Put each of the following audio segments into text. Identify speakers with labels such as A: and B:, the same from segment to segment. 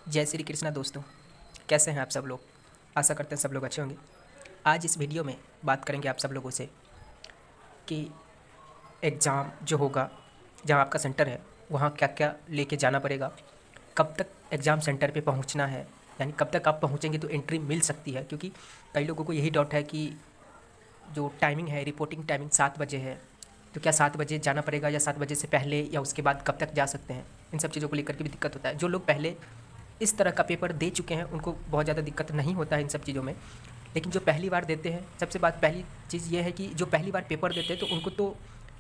A: जय श्री कृष्णा दोस्तों, कैसे हैं आप सब लोग। आशा करते हैं सब लोग अच्छे होंगे। आज इस वीडियो में बात करेंगे आप सब लोगों से कि एग्ज़ाम जो होगा, जहाँ आपका सेंटर है, वहाँ क्या क्या लेके जाना पड़ेगा, कब तक एग्ज़ाम सेंटर पे पहुँचना है, यानी कब तक आप पहुँचेंगे तो एंट्री मिल सकती है। क्योंकि कई लोगों को यही डाउट है कि जो टाइमिंग है, रिपोर्टिंग टाइमिंग 7 बजे है, तो क्या 7 बजे जाना पड़ेगा या 7 बजे से पहले या उसके बाद कब तक जा सकते हैं। इन सब चीज़ों को लेकर के भी दिक्कत होता है। जो लोग पहले इस तरह का पेपर दे चुके हैं उनको बहुत ज़्यादा दिक्कत नहीं होता है इन सब चीज़ों में। लेकिन जो पहली बार देते हैं, सबसे बात पहली चीज़ ये है कि जो पहली बार पेपर देते हैं तो उनको तो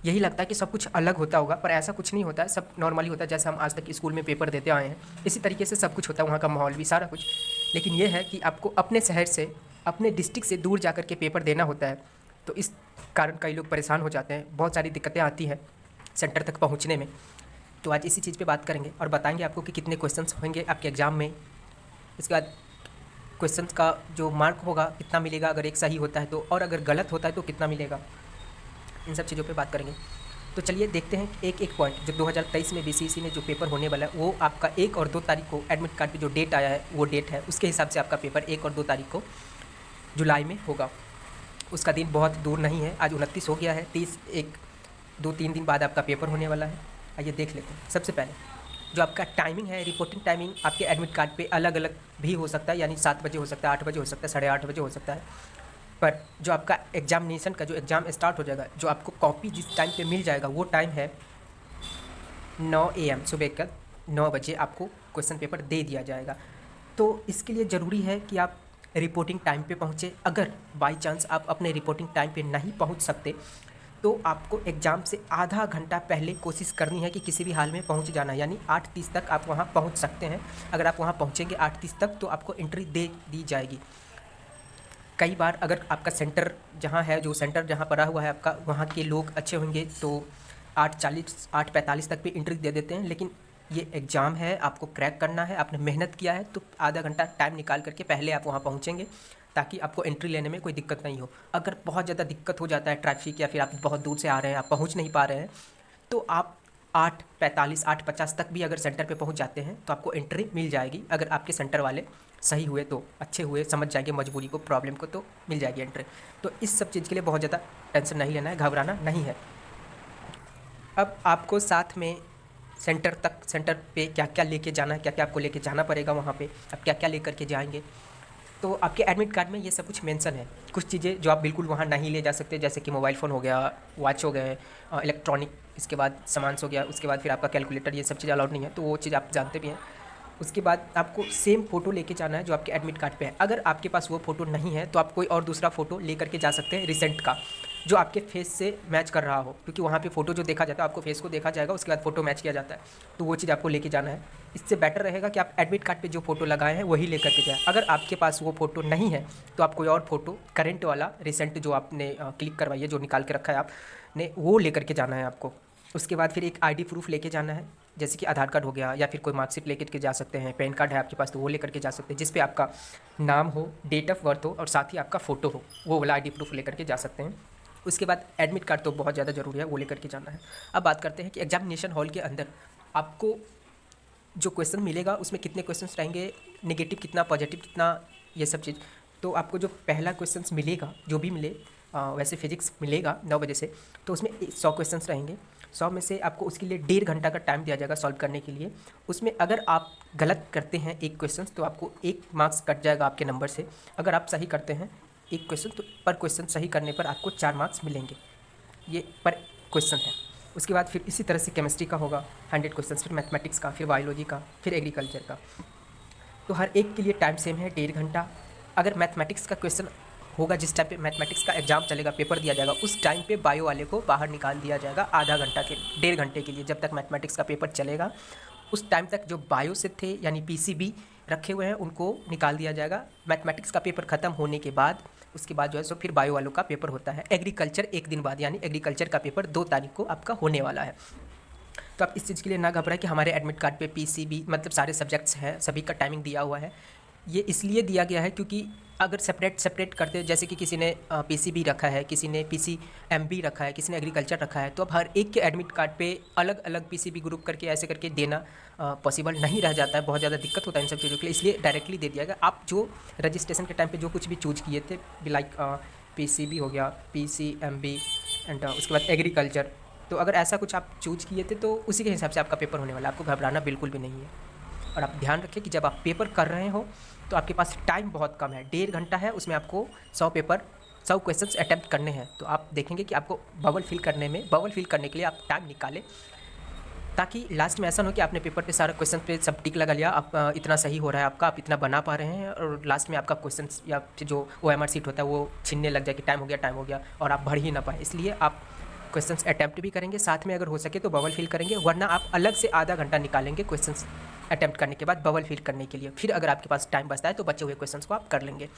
A: यही लगता है कि सब कुछ अलग होता होगा, पर ऐसा कुछ नहीं होता है। सब नॉर्मली होता है जैसे हम आज तक स्कूल में पेपर देते आए हैं, इसी तरीके से सब कुछ होता है, वहाँ का माहौल भी सारा कुछ। लेकिन ये है कि आपको अपने शहर से, अपने डिस्ट्रिक्ट से दूर जा कर के पेपर देना होता है, तो इस कारण कई लोग परेशान हो जाते हैं, बहुत सारी दिक्कतें आती हैं सेंटर तक पहुँचने में। तो आज इसी चीज़ पे बात करेंगे और बताएंगे आपको कि कितने क्वेश्चंस होंगे आपके एग्ज़ाम में। इसके बाद क्वेश्चंस का जो मार्क होगा कितना मिलेगा अगर एक सही होता है तो, और अगर गलत होता है तो कितना मिलेगा। इन सब चीज़ों पे बात करेंगे। तो चलिए देखते हैं एक एक पॉइंट। जो 2023 में बीसीईसी में जो पेपर होने वाला है वो आपका 1 और 2 तारीख को एडमिट कार्ड पे जो डेट आया है वो डेट है, उसके हिसाब से आपका पेपर 1 और 2 तारीख को जुलाई में होगा। उसका दिन बहुत दूर नहीं है, आज 29 हो गया है, 30 एक 2-3 दिन बाद आपका पेपर होने वाला है। आइए देख लेते हैं। सबसे पहले जो आपका टाइमिंग है, रिपोर्टिंग टाइमिंग आपके एडमिट कार्ड पे अलग अलग भी हो सकता है, यानी 7 बजे हो सकता है, 8 बजे हो सकता है, 8:30 बजे हो सकता है। पर जो आपका एग्जामिनेशन का जो एग्ज़ाम स्टार्ट हो जाएगा, जो आपको कॉपी जिस टाइम पे मिल जाएगा वो टाइम है 9 AM, सुबह का 9 बजे आपको क्वेश्चन पेपर दे दिया जाएगा। तो इसके लिए ज़रूरी है कि आप रिपोर्टिंग टाइम पे पहुँचे। अगर बाई चांस आप अपने रिपोर्टिंग टाइम पे नहीं पहुँच सकते तो आपको एग्ज़ाम से आधा घंटा पहले कोशिश करनी है कि किसी भी हाल में पहुंच जाना, यानी 8:30 तक आप वहां पहुंच सकते हैं। अगर आप वहां पहुंचेंगे 8:30 तक तो आपको एंट्री दे दी जाएगी। कई बार अगर आपका सेंटर जहां है, जो सेंटर जहां पड़ा हुआ है आपका, वहां के लोग अच्छे होंगे तो 8:40 8:45 तक भी एंट्री दे देते हैं। लेकिन ये एग्ज़ाम है, आपको क्रैक करना है, आपने मेहनत किया है, तो आधा घंटा टाइम निकाल करके पहले आप वहाँ पहुँचेंगे ताकि आपको एंट्री लेने में कोई दिक्कत नहीं हो। अगर बहुत ज़्यादा दिक्कत हो जाता है ट्रैफिक, या फिर आप बहुत दूर से आ रहे हैं, आप पहुँच नहीं पा रहे हैं, तो आप 8:45 8:50 तक भी अगर सेंटर पे पहुँच जाते हैं तो आपको एंट्री मिल जाएगी। अगर आपके सेंटर वाले सही हुए तो, अच्छे हुए, समझ जाएंगे मजबूरी को, प्रॉब्लम को, तो मिल जाएगी एंट्री। तो इस सब चीज़ के लिए बहुत ज़्यादा टेंशन नहीं लेना है, घबराना नहीं है। अब आपको साथ में सेंटर पे क्या क्या लेके जाना है, क्या क्या आपको लेके जाना पड़ेगा वहाँ पे, आप क्या क्या लेकर के जाएंगे। तो आपके एडमिट कार्ड में ये सब कुछ मेंशन है। कुछ चीज़ें जो आप बिल्कुल वहाँ नहीं ले जा सकते, जैसे कि मोबाइल फ़ोन हो गया, वॉच हो गए, इलेक्ट्रॉनिक, इसके बाद सामान हो गया, उसके बाद फिर आपका कैलकुलेटर, ये सब चीज़ अलाउड नहीं है, तो वो चीज़ आप जानते भी हैं। उसके बाद आपको सेम फ़ोटो लेके जाना है जो आपके एडमिट कार्ड पे है। अगर आपके पास वो फ़ोटो नहीं है तो आप कोई और दूसरा फ़ोटो लेकर के जा सकते हैं रिसेंट का, जो आपके फेस से मैच कर रहा हो, क्योंकि वहाँ पे फ़ोटो जो देखा जाता है आपको फेस को देखा जाएगा, उसके बाद फ़ोटो मैच किया जाता है, तो वो चीज़ आपको लेके जाना है। इससे बेटर रहेगा कि आप एडमिट कार्ड पे जो फ़ोटो लगाए हैं वही लेकर के जाएँ। अगर आपके पास वो फ़ोटो नहीं है तो आप कोई और फ़ोटो करंट वाला, रिसेंट जो आपने क्लिक करवाई है, जो निकाल के रखा है आपने, वो लेकर के जाना है आपको। उसके बाद फिर एक आईडी प्रूफ़ लेके जाना है, जैसे कि आधार कार्ड हो गया, या फिर कोई मार्कशीट लेकर के जा सकते हैं, पैन कार्ड है आपके पास तो वो लेकर के जा सकते हैं, जिस पे आपका नाम हो, डेट ऑफ बर्थ हो और साथ ही आपका फ़ोटो हो, वो वाला आईडी प्रूफ़ लेकर के जा सकते हैं। उसके बाद एडमिट कार्ड तो बहुत ज़्यादा ज़रूरी है, वो लेकर के जाना है। अब बात करते हैं कि एग्जामिनेशन हॉल के अंदर आपको जो क्वेश्चन मिलेगा उसमें कितने क्वेश्चंस रहेंगे, नेगेटिव कितना, पॉजिटिव कितना, ये सब चीज़। तो आपको जो पहला क्वेश्चंस मिलेगा, जो भी मिले, वैसे फिजिक्स मिलेगा 9 बजे से, तो उसमें 100 क्वेश्चंस रहेंगे। 100 में से आपको उसके लिए 1.5 घंटा का टाइम दिया जाएगा सॉल्व करने के लिए। उसमें अगर आप गलत करते हैं एक क्वेश्चन तो आपको 1 मार्क्स कट जाएगा आपके नंबर से। अगर आप सही करते हैं एक क्वेश्चन तो पर क्वेश्चन सही करने पर आपको 4 मार्क्स मिलेंगे, ये पर क्वेश्चन है। उसके बाद फिर इसी तरह से केमिस्ट्री का होगा 100 क्वेश्चन, फिर मैथमेटिक्स का, फिर बायोलॉजी का, फिर एग्रीकल्चर का। तो हर एक के लिए टाइम सेम है, 1.5 घंटा। अगर मैथमेटिक्स का क्वेश्चन होगा, जिस टाइम पे मैथमेटिक्स का एग्जाम चलेगा, पेपर दिया जाएगा, उस टाइम पे बायो वाले को बाहर निकाल दिया जाएगा आधा घंटा के, 1.5 घंटे के लिए। जब तक मैथमेटिक्स का पेपर चलेगा उस टाइम तक जो बायो से थे, यानी पीसीबी रखे हुए हैं, उनको निकाल दिया जाएगा। मैथमेटिक्स का पेपर ख़त्म होने के बाद उसके बाद जो है सो फिर बायो वालों का पेपर होता है। एग्रीकल्चर एक दिन बाद, यानी एग्रीकल्चर का पेपर 2 तारीख को आपका होने वाला है। तो आप इस चीज़ के लिए ना घबराएं कि हमारे एडमिट कार्ड पे पीसीबी मतलब सारे सब्जेक्ट्स हैं, सभी का टाइमिंग दिया हुआ है। ये इसलिए दिया गया है क्योंकि अगर सेपरेट सेपरेट करते, जैसे कि किसी ने पीसीबी रखा है, किसी ने पीसीएमबी रखा है, किसी ने एग्रीकल्चर रखा है, तो अब हर एक के एडमिट कार्ड पे अलग अलग पीसीबी ग्रुप करके ऐसे करके देना पॉसिबल नहीं रह जाता है, बहुत ज़्यादा दिक्कत होता है इन सब चीज़ों के लिए, इसलिए डायरेक्टली दे दिया गया। आप जो रजिस्ट्रेशन के टाइम पे जो कुछ भी चूज किए थे, लाइक पीसीबी हो गया, पीसीएमबी एंड उसके बाद एग्रीकल्चर, तो अगर ऐसा कुछ आप चूज किए थे तो उसी के हिसाब से आपका पेपर होने वाला है, आपको घबराना बिल्कुल भी नहीं है। और आप ध्यान रखें कि जब आप पेपर कर रहे हो तो आपके पास टाइम बहुत कम है, 1.5 घंटा है, उसमें आपको 100 क्वेश्चंस अटैम्प्ट करने हैं। तो आप देखेंगे कि आपको बबल फिल करने के लिए आप टाइम निकालें, ताकि लास्ट में ऐसा ना हो कि आपने पेपर पे सारा क्वेश्चन पे सब टिक लगा लिया, आप इतना सही हो रहा है आपका, आप इतना बना पा रहे हैं, और लास्ट में आपका क्वेश्चन या फिर जो OMR सीट होता है वो छीनने लग जाए कि टाइम हो गया और आप भर ही ना पाए। इसलिए आप क्वेश्चंस अटैम्प्ट भी करेंगे, साथ में अगर हो सके तो बबल फिल करेंगे, वरना आप अलग से आधा घंटा निकालेंगे क्वेश्चंस अटैम्प्ट करने के बाद बबल फिल करने के लिए। फिर अगर आपके पास टाइम बचता है तो बचे हुए क्वेश्चंस को आप कर लेंगे।